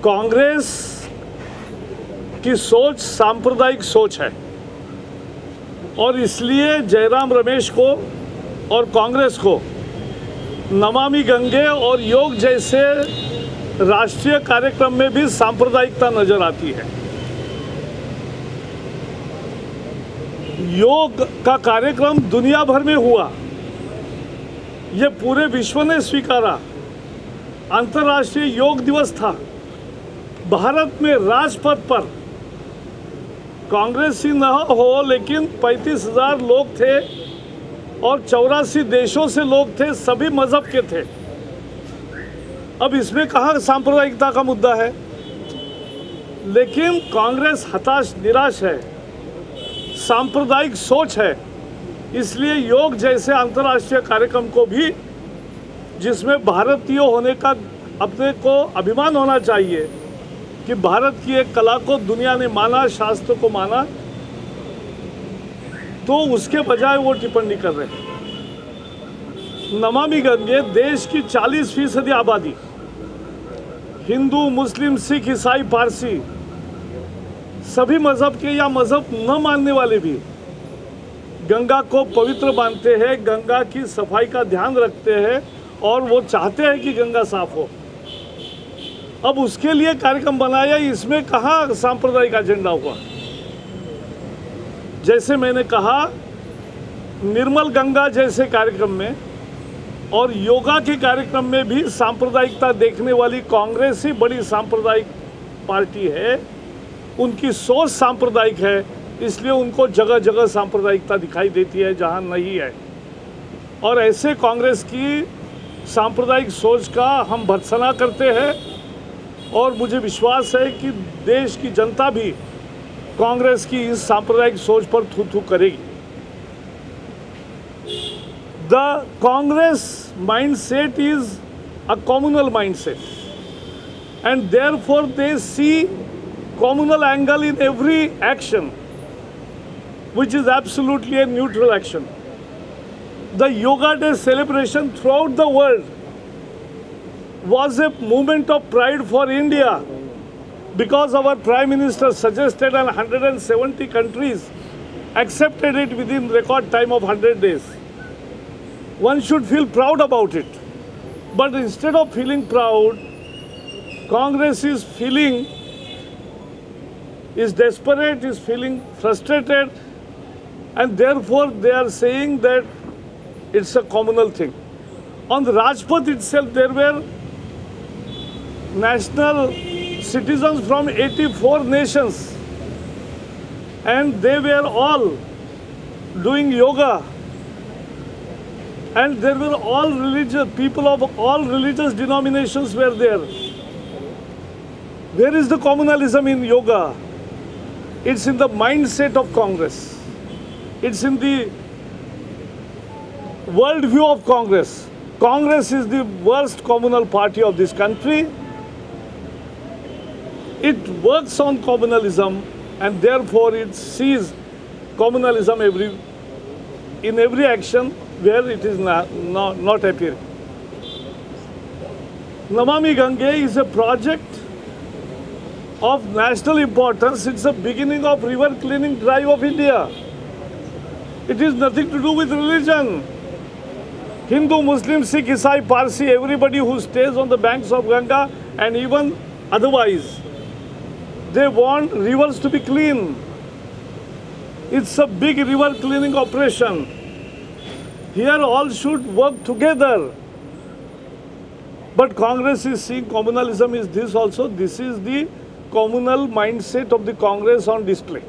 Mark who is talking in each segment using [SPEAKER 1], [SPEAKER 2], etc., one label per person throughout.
[SPEAKER 1] कांग्रेस की सोच सांप्रदायिक सोच है और इसलिए जयराम रमेश को और कांग्रेस को नमामि गंगे और योग जैसे राष्ट्रीय कार्यक्रम में भी सांप्रदायिकता नजर आती है। योग का कार्यक्रम दुनिया भर में हुआ, ये पूरे विश्व ने स्वीकारा। अंतर्राष्ट्रीय योग दिवस था। भारत में राजपथ पर कांग्रेस ही न हो लेकिन 35,000 लोग थे और 84 देशों से लोग थे, सभी मजहब के थे। अब इसमें कहाँ सांप्रदायिकता का मुद्दा है? लेकिन कांग्रेस हताश निराश है, सांप्रदायिक सोच है। इसलिए योग जैसे अंतर्राष्ट्रीय कार्यक्रम को भी, जिसमें भारतीय होने का अपने को अभिमान होना चाहिए कि भारत की एक कला को दुनिया ने माना, शास्त्र को माना, तो उसके बजाय वो टिप्पणी कर रहे हैं। नमामि गंगे देश की 40% आबादी, हिंदू, मुस्लिम, सिख, ईसाई, पारसी, सभी मजहब के या मजहब न मानने वाले भी गंगा को पवित्र मानते हैं, गंगा की सफाई का ध्यान रखते हैं और वो चाहते हैं कि गंगा साफ हो। अब उसके लिए कार्यक्रम बनाया, इसमें कहाँ सांप्रदायिक एजेंडा हुआ? जैसे मैंने कहा, निर्मल गंगा जैसे कार्यक्रम में और योगा के कार्यक्रम में भी सांप्रदायिकता देखने वाली कांग्रेस ही बड़ी सांप्रदायिक पार्टी है। उनकी सोच सांप्रदायिक है, इसलिए उनको जगह जगह सांप्रदायिकता दिखाई देती है जहां नहीं है। और ऐसे कांग्रेस की सांप्रदायिक सोच का हम भर्त्सना करते हैं और मुझे विश्वास है कि देश की जनता भी कांग्रेस की इस सांप्रदायिक सोच पर थू थू करेगी। The Congress mindset is a communal mindset and therefore they see communal angle in every action, which is absolutely a neutral action. The Yoga Day celebration throughout the world was a movement of pride for India because our Prime Minister suggested and 170 countries accepted it within record time of 100 days. One should feel proud about it. But instead of feeling proud, Congress is desperate, is feeling frustrated, and therefore they are saying that it's a communal thing. On the Rajpath itself, there were national citizens from 84 nations, and they were all doing yoga. And there were all religious people of all religious denominations were there. Where is the communalism in yoga? It's in the mindset of Congress. It's in the worldview of Congress. Congress is the worst communal party of this country. It works on communalism and therefore it sees communalism in every action where it is not appearing. Namami Gange is a project of national importance. It's the beginning of river cleaning drive of India. It is nothing to do with religion. Hindu, Muslim, Sikh, Isai, Parsi, everybody who stays on the banks of Ganga and even otherwise, they want rivers to be clean. It's a big river cleaning operation. Here all should work together. But Congress is seeing communalism is this also. This is the communal mindset of the Congress on display.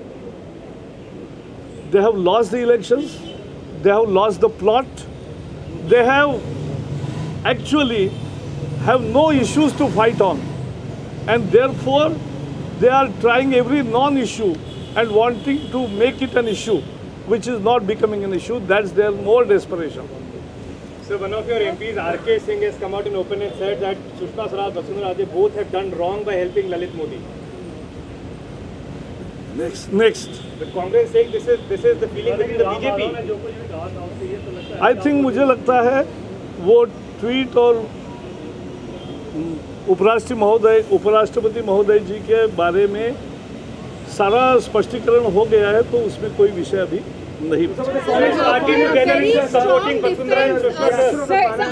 [SPEAKER 1] They have lost the elections. They have lost the plot. They have actually have no issues to fight on. And therefore, they are trying every non-issue and wanting to make it an issue, which is not becoming an issue. That's their more desperation.
[SPEAKER 2] So one of your MPs, R.K. Singh, has come out in open and said that Sushma Swaraj, Vasundhara Raje both have done wrong by helping Lalit Modi.
[SPEAKER 1] Next.
[SPEAKER 2] But Congress saying this is the feeling within the BJP.
[SPEAKER 1] I think मुझे लगता है वो tweet और उपराष्ट्रपति महोदय जी के बारे में सारा स्पष्टीकरण हो गया है, तो उसमें कोई विषय अभी नहीं।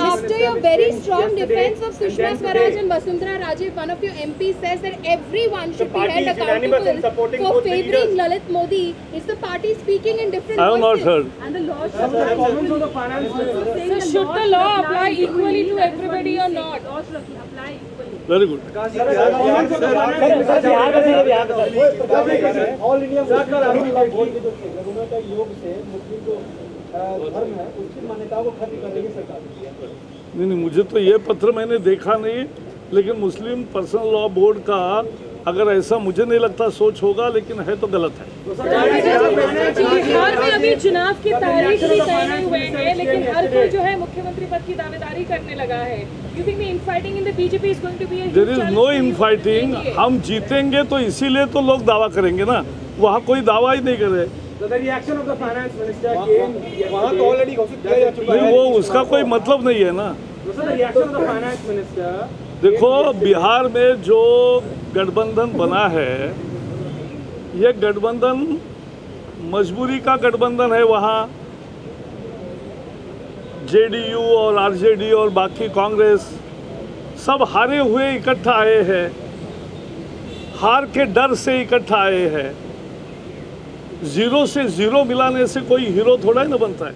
[SPEAKER 3] After your very strong defense of Sushma Swaraj and Vasundhara Raje, one of your MPs says that everyone should be held accountable for favoring Lalit Modi. Is the party speaking in different voices?
[SPEAKER 1] I have not heard.
[SPEAKER 3] And the law
[SPEAKER 4] So should the law apply equally to everybody or not?
[SPEAKER 1] Very good.
[SPEAKER 5] All India योग से मुस्लिम जो धर्म है उसकी मान्यताओं को खत्म करने की सरकार
[SPEAKER 1] नहीं, मुझे तो ये पत्र मैंने देखा नहीं, लेकिन मुस्लिम पर्सनल लॉ बोर्ड का अगर ऐसा मुझे नहीं लगता सोच होगा, लेकिन है तो गलत है।
[SPEAKER 4] बिहार में अभी चुनाव की तारीख भी तय नहीं हुए हैं, लेकिन हर कोई जो है मुख्यमंत्री पद की दावेदारी करने लगा है। You think the infighting in the BJP is going to be a huge
[SPEAKER 1] There is no
[SPEAKER 4] challenge?
[SPEAKER 1] infighting. हम जीतेंगे तो इसीलिए तो लोग दावा करेंगे ना, वहाँ कोई दावा ही नहीं करे।
[SPEAKER 5] वहाँ तो ऑलरेडी घोषित किया जा चुका है।
[SPEAKER 1] नहीं, वो उसका कोई मतलब नहीं है ना। देखो, बिहार में जो गठबंधन बना है, ये गठबंधन मजबूरी का गठबंधन है। वहाँ जेडीयू और आरजेडी और बाकी कांग्रेस सब हारे हुए इकट्ठा आए हैं, हार के डर से इकट्ठा आए हैं। जीरो से जीरो मिलाने से कोई हीरो थोड़ा ही ना बनता है।